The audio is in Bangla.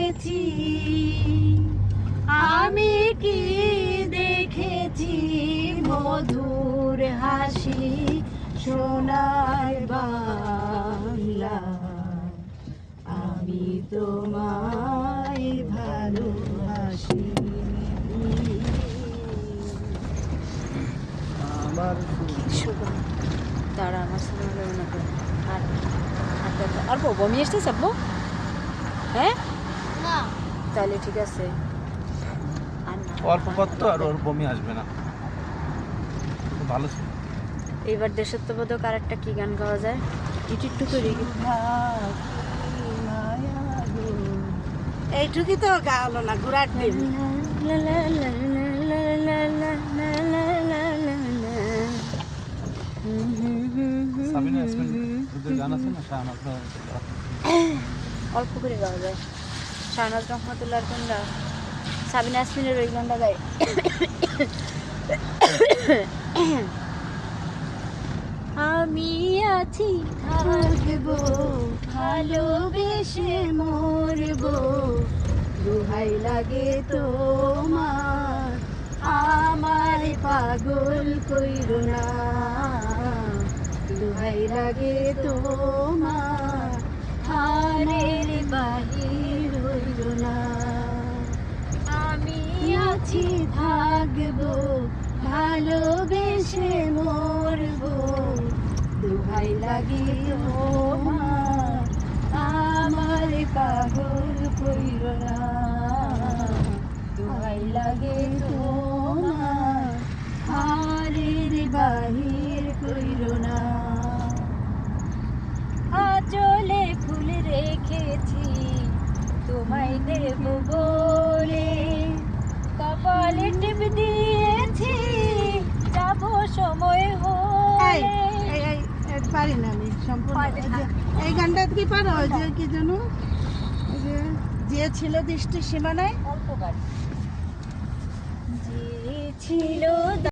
দেখেছি, আমি কি দেখেছি মধুর হাসি সোনার বাংলা, আমি তোমায় ভালোবাসি। আমার তারা আমার সঙ্গে আর অল্প বমি এসছে আব্বু? হ্যাঁ না তাহলে ঠিক আছে, আর না। অল্প কত আর ওর বমি আসবে না, ভালো ছিল। এইবার দেশাত্মবোধক আর একটা কি গান গাওয়া যায় একটু করে? এইটুকুই তো গালো না, ঘোরার দিন। সাবিনা ইয়াসমিন ওদের গান আছে না, শাহনাজ অল্প করে গাওয়া যায়। শাহনাজ রহমতুল্লাহর কোনটা? সাবিনা ইয়াসমিনের ওই গানটা গায়। আমি আছি থাকবো, ভালোবেসে মরবো, দোহাই লাগে তোমার, আমার পাগল কইরো না, দোহাই লাগে তোমার, হারের বাহির হইল না। আমি আছি থাকবো, ভালোবেসে মরবো, দোহাই লাগে তোমার, আমার পাগল কইর না, দোহাই লাগে তোমার, হারের বাহির কইর না। আঁচলে ফুল রেখেছি তোমায় দেব বলে, কপালে টিপ দিয়েছি যাব সময় হলে। পারি না আমি সম্পূর্ণ। এই গানটা কি পারো? ওই যে কি জানো, ওই যে ছিল দৃষ্টি সীমানায়, অল্প গান যে ছিল